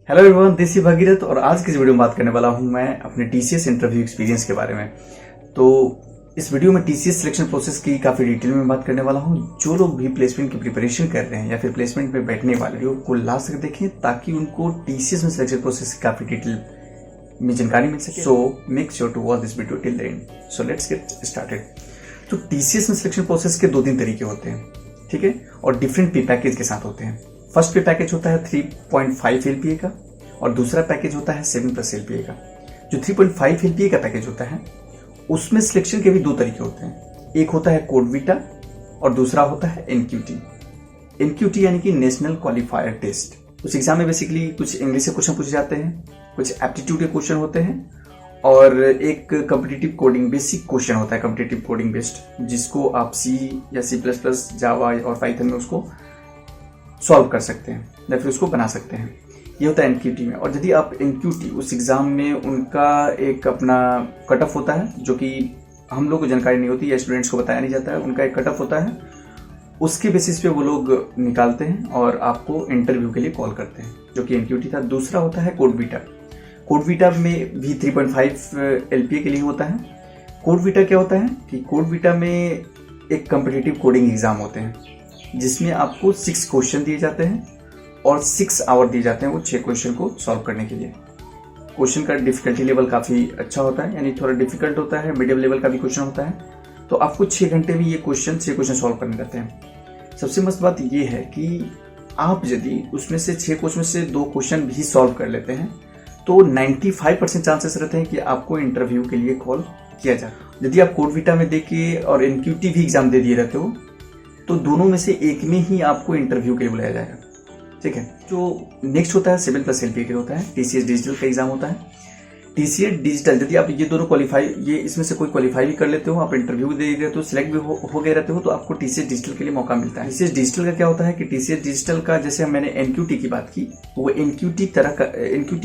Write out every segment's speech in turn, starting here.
Hello everyone, this is Bhagirath और आज की इस वीडियो में बात करने वाला हूं मैं अपने टीसीएस इंटरव्यू एक्सपीरियंस के बारे में। तो इस वीडियो में टीसीएस सिलेक्शन प्रोसेस की काफी डिटेल में बात करने वाला हूं। जो लोग भी प्लेसमेंट की प्रिपरेशन कर रहे हैं या फिर प्लेसमेंट में बैठने वाले वीडियो को लास्ट तक देखें ताकि उनको टीसीएस में सिलेक्शन प्रोसेस की काफी डिटेल में जानकारी मिल सके। So make sure to watch this video till the end. So let's get started. तो टीसीएस में सिलेक्शन प्रोसेस के 2-3 तरीके होते हैं, ठीक है, और डिफरेंट पे पैकेज के साथ होते हैं। फर्स्ट पे पैकेज होता है 3.5 LPA का और दूसरा पैकेज होता है 7+ LPA का। जो 3.5 LPA का पैकेज होता है उसमें सिलेक्शन के भी 2 तरीके होते हैं। एक होता है कोड वीटा और दूसरा होता है NQT। NQT यानी कि नेशनल क्वालिफायर टेस्ट। उस एग्जाम में बेसिकली कुछ इंग्लिश से क्वेश्चन पूछे जाते हैं, कुछ एप्टीट्यूड के क्वेश्चन होते हैं और एक कॉम्पिटिटिव कोडिंग बेसिक क्वेश्चन होता है, कॉम्पिटिटिव कोडिंग बेस्ड, जिसको आप C या C++, जावा और पाइथन में उसको सॉल्व कर सकते हैं या फिर उसको बना सकते हैं। ये होता है NQT में। और यदि आप NQT उस एग्जाम में उनका एक अपना कट ऑफ होता है जो कि हम लोग को जानकारी नहीं होती या स्टूडेंट्स को बताया नहीं जाता है, उनका एक कट ऑफ होता है, उसके बेसिस पे वो लोग निकालते हैं और आपको इंटरव्यू के लिए कॉल करते हैं, जो कि NQT था। दूसरा होता है कोड वीटा। कोड वीटा में भी 3.5 LPA के लिए होता है। कोड वीटा क्या होता है कि कोड वीटा में एक कॉम्पिटिटिव कोडिंग एग्जाम होते हैं जिसमें आपको 6 क्वेश्चन दिए जाते हैं और 6 आवर दिए जाते हैं वो 6 क्वेश्चन को सॉल्व करने के लिए। क्वेश्चन का डिफिकल्टी लेवल काफ़ी अच्छा होता है, यानी थोड़ा डिफिकल्ट होता है, मीडियम लेवल का भी क्वेश्चन होता है। तो आपको 6 घंटे में ये 6 क्वेश्चन सॉल्व करने रहते हैं। सबसे मस्त बात ये है कि आप यदि उसमें से 6 क्वेश्चन में से 2 क्वेश्चन भी सॉल्व कर लेते हैं तो 95% चांसेस रहते हैं कि आपको इंटरव्यू के लिए कॉल किया जाए। यदि आप कोड वीटा में देके और NQT भी एग्जाम दे दिए रहते हो तो दोनों में से एक में ही आपको इंटरव्यू के लिए बुलाया जाएगा, ठीक है। जो नेक्स्ट होता है 7+ LPA के होता है, TCS डिजिटल का एग्जाम होता है। TCS डिजिटल यदि आप ये दोनों क्वालिफाई, ये इसमें से कोई क्वालिफाई भी कर लेते हो, आप इंटरव्यू दे रहे हो, सिलेक्ट भी हो गए रहते हो, तो आपको TCS डिजिटल के लिए मौका मिलता है। TCS डिजिटल का क्या होता है कि TCS डिजिटल का, जैसे मैंने NQT की बात की, वो NQT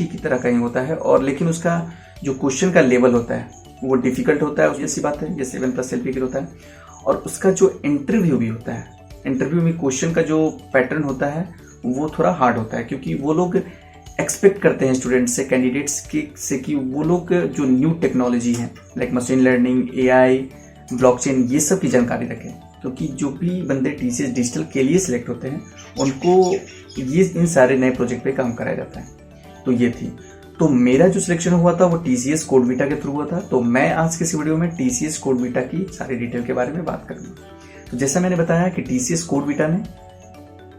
की तरह का ही होता है, और लेकिन उसका जो क्वेश्चन का लेवल होता है वो डिफिकल्ट होता है, ऐसी बात है। ये 7+ LPA के होता है। और उसका जो इंटरव्यू भी होता है, इंटरव्यू में क्वेश्चन का जो पैटर्न होता है वो थोड़ा हार्ड होता है, क्योंकि वो लोग एक्सपेक्ट करते हैं स्टूडेंट्स से, कैंडिडेट्स से कि वो लोग जो न्यू टेक्नोलॉजी है like machine learning, AI, blockchain, ये सब की जानकारी रखें। क्योंकि जो भी बंदे TCS डिजिटल के लिए सिलेक्ट होते हैं उनको ये इन सारे नए प्रोजेक्ट पे काम कराया जाता है। तो ये थी। तो मेरा जो सिलेक्शन हुआ था वो TCS कोड वीटा के थ्रू हुआ था। तो मैं आज के इस वीडियो में TCS कोड वीटा की सारी डिटेल के बारे में बात करूँगा। तो जैसा मैंने बताया कि TCS कोड वीटा में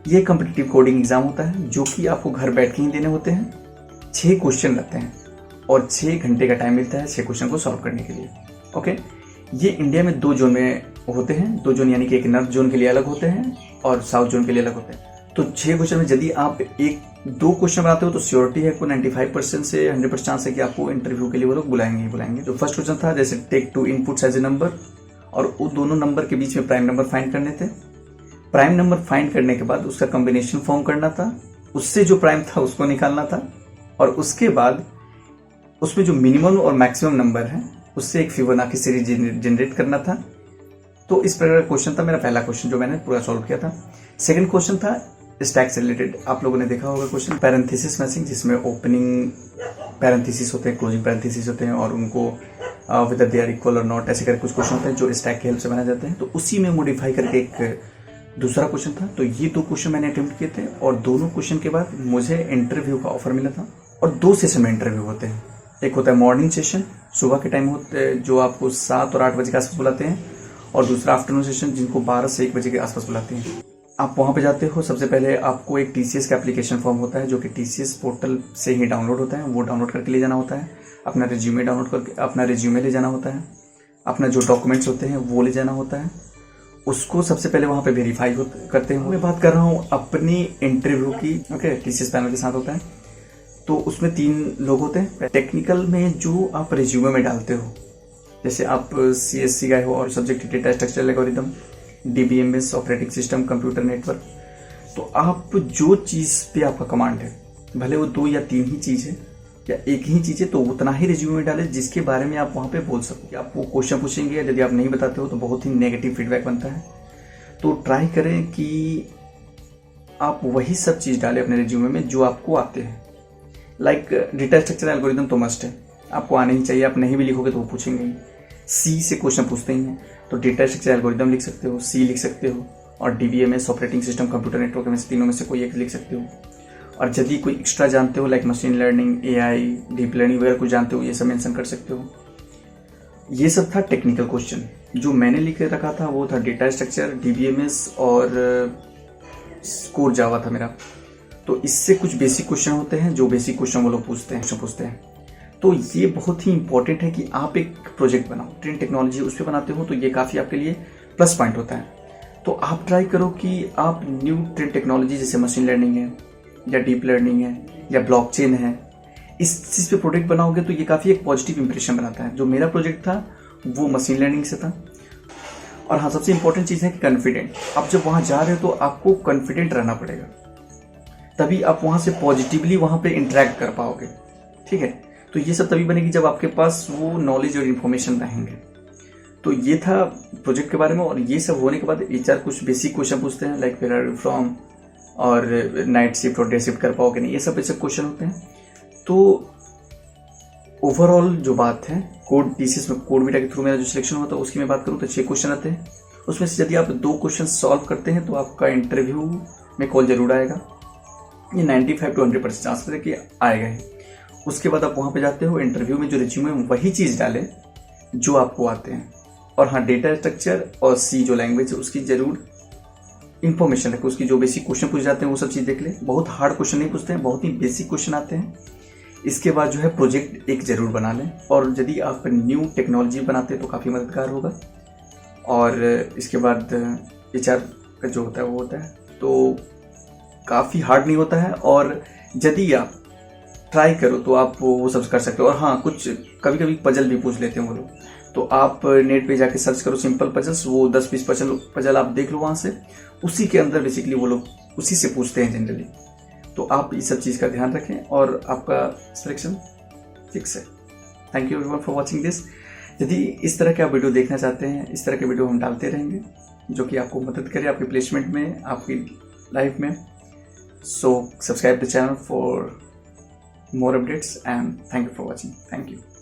ये कॉम्पिटिटिव कोडिंग एग्जाम होता है जो कि आपको घर बैठ के ही देने होते हैं। 6 क्वेश्चन रहते हैं और 6 घंटे का टाइम मिलता है 6 क्वेश्चन को सॉल्व करने के लिए। ओके, ये इंडिया में 2 जोन में होते हैं। 2 जोन यानी कि एक नॉर्थ जोन के लिए अलग होते हैं और साउथ जोन के लिए अलग होते हैं। तो 6 क्वेश्चन में यदि आप 2 क्वेश्चन बनाते हो तो श्योरिटी है को 95% से 100% चांस है कि आपको इंटरव्यू के लिए वो लोग बुलाएंगे। तो फर्स्ट क्वेश्चन था जैसे take 2 inputs as a number, और उन दोनों नंबर के बीच में प्राइम नंबर फाइंड करने थे। प्राइम नंबर फाइंड करने के बाद उसका कॉम्बिनेशन फॉर्म करना था, उससे जो प्राइम था उसको निकालना था, और उसके बाद उसमें जो मिनिमम और मैक्सिमम नंबर है उससे एक फिबोनाची सीरीज जनरेट करना था। तो इस प्रकार का क्वेश्चन था मेरा पहला क्वेश्चन जो मैंने पूरा सॉल्व किया था। सेकंड क्वेश्चन था स्टैक से रिलेटेड। आप लोगों ने देखा होगा क्वेश्चन पैरेंथेसिस मैचिंग, जिसमें ओपनिंग पैरेंथेसिस होते हैं, क्लोजिंग पैरेंथेसिस होते हैं, और उनको वेदर दे आर इक्वल और नॉट, ऐसे करके कुछ क्वेश्चन होते हैं जो स्टैक की हेल्प से बनाए जाते हैं। तो उसी में मॉडिफाई करके एक दूसरा क्वेश्चन था। तो ये 2 क्वेश्चन मैंने अटेम्प्ट किए थे और दोनों क्वेश्चन के बाद मुझे इंटरव्यू का ऑफर मिला था। और 2 सेशन में इंटरव्यू होते हैं। एक होता है मॉर्निंग सेशन, सुबह के टाइम होते हैं जो आपको 7 और 8 बजे के आसपास बुलाते हैं, और दूसरा आफ्टरनून सेशन जिनको 12 से 1 बजे के आसपास बुलाते हैं। आप वहां पे जाते हो, सबसे पहले आपको एक TCS का एप्लीकेशन फॉर्म होता है जो कि TCS पोर्टल से ही डाउनलोड होता है। वो डाउनलोड करके ले जाना होता है, अपना रिज्यूमे डाउनलोड करके अपना रिज्यूमे ले जाना होता है, अपना जो डॉक्यूमेंट्स होते हैं वो ले जाना होता है, उसको सबसे पहले वहां पे वेरीफाई करते हैं। मैं बात कर रहा हूँ अपनी इंटरव्यू की। ओके, TCS पैनल के साथ होता है। तो उसमें 3 लोग होते हैं। टेक्निकल में जो आप रिज्यूमे में डालते हो, जैसे आप CSC गए हो और subject data structure algorithm, DBMS operating system, computer network, तो आप जो चीज़ पे आपका कमांड है, भले वो 2 या 3 ही चीज़ है या एक ही चीज़ है, तो उतना ही रिज्यूमे में डालें जिसके बारे में आप वहाँ पे बोल सको। आप वो क्वेश्चन पूछेंगे, यदि आप नहीं बताते हो तो बहुत ही नेगेटिव फीडबैक बनता है। तो ट्राई करें कि आप वही सब चीज़ डालें अपने रिज्यूमे में जो आपको आते हैं। लाइक डेटा स्ट्रक्चर एल्गोरिदम तो मस्ट है, आपको आने ही चाहिए, आप नहीं भी लिखोगे तो वो पूछेंगे ही। सी से क्वेश्चन पूछते ही हैं, तो डेटा स्ट्रक्चर एल्गोरिदम लिख सकते हो, सी लिख सकते हो, और DBMS operating system computer network में से तीनों में से कोई एक लिख सकते हो। और यदि कोई एक्स्ट्रा जानते हो like machine learning, AI, deep learning वगैरह कुछ जानते हो, ये सब मेंशन कर सकते हो। ये सब था टेक्निकल क्वेश्चन। जो मैंने लिख के रखा था वो था डेटा स्ट्रक्चर, DBMS और कोर जावा था मेरा। तो इससे कुछ बेसिक क्वेश्चन होते हैं, जो बेसिक क्वेश्चन वो लोग पूछते हैं। तो ये बहुत ही इंपॉर्टेंट है कि आप एक प्रोजेक्ट बनाओ, ट्रेन टेक्नोलॉजी उस पर बनाते हो तो ये काफ़ी आपके लिए प्लस पॉइंट होता है। तो आप ट्राई करो कि आप न्यू ट्रेन टेक्नोलॉजी जैसे मशीन लर्निंग है या डीप लर्निंग है या ब्लॉकचेन है, इस चीज़ पे प्रोजेक्ट बनाओगे तो ये काफ़ी एक पॉजिटिव इंप्रेशन बनाता है। जो मेरा प्रोजेक्ट था वो मशीन लर्निंग से था। और हाँ, सबसे इंपॉर्टेंट चीज़ है कि कॉन्फिडेंट। आप जब वहाँ जा रहे हो तो आपको कॉन्फिडेंट रहना पड़ेगा, तभी आप वहाँ से पॉजिटिवली वहाँ पे इंटरेक्ट कर पाओगे। ठीक है, तो ये सब तभी बनेगी जब आपके पास वो नॉलेज और इन्फॉर्मेशन रहेंगे। तो ये था प्रोजेक्ट के बारे में। और ये सब होने के बाद HR कुछ बेसिक क्वेश्चन पूछते हैं like where are you from, और नाइट शिफ्ट और डे शिफ्ट कर पाओगे नहीं, ये सब बेसिक क्वेश्चन होते हैं। तो ओवरऑल जो बात है कोड TCS में कोड बीटा के थ्रू मेरा जो सिलेक्शन हुआ था उसकी मैं बात करूँ तो 6 क्वेश्चन आते हैं। उसमें से यदि आप 2 क्वेश्चन सॉल्व करते हैं तो आपका इंटरव्यू में कॉल जरूर आएगा। ये 95 to 100% चांस है कि आएगा ही। उसके बाद आप वहाँ पे जाते हो, इंटरव्यू में जो रिज्यूमे में वही चीज़ डालें जो आपको आते हैं। और हाँ, डेटा स्ट्रक्चर और C जो लैंग्वेज है उसकी जरूर इन्फॉर्मेशन रखें, उसकी जो बेसिक क्वेश्चन पूछे जाते हैं वो सब चीज़ देख ले। बहुत हार्ड क्वेश्चन नहीं पूछते हैं, बहुत ही बेसिक क्वेश्चन आते हैं। इसके बाद जो है प्रोजेक्ट एक जरूर बना लें, और यदि आप न्यू टेक्नोलॉजी बनाते हैं तो काफ़ी मददगार होगा। और इसके बाद HR का जो होता है वो होता है, तो काफ़ी हार्ड नहीं होता है। और यदि आप ट्राई करो तो आप वो सब कर सकते हो। और हाँ, कुछ कभी कभी पजल भी पूछ लेते हैं वो लोग, तो आप नेट पे जाके सर्च करो सिंपल पजल्स, वो 10-20 पजल आप देख लो वहाँ से, उसी के अंदर बेसिकली वो लोग उसी से पूछते हैं जनरली। तो आप इस सब चीज़ का ध्यान रखें और आपका सिलेक्शन फिक्स है। Thank you everyone for watching this. यदि इस तरह के आप वीडियो देखना चाहते हैं, इस तरह के वीडियो हम डालते रहेंगे जो कि आपको मदद करे आपके प्लेसमेंट में, आपकी लाइफ में। So subscribe the channel for more updates, and thank you for watching. Thank you.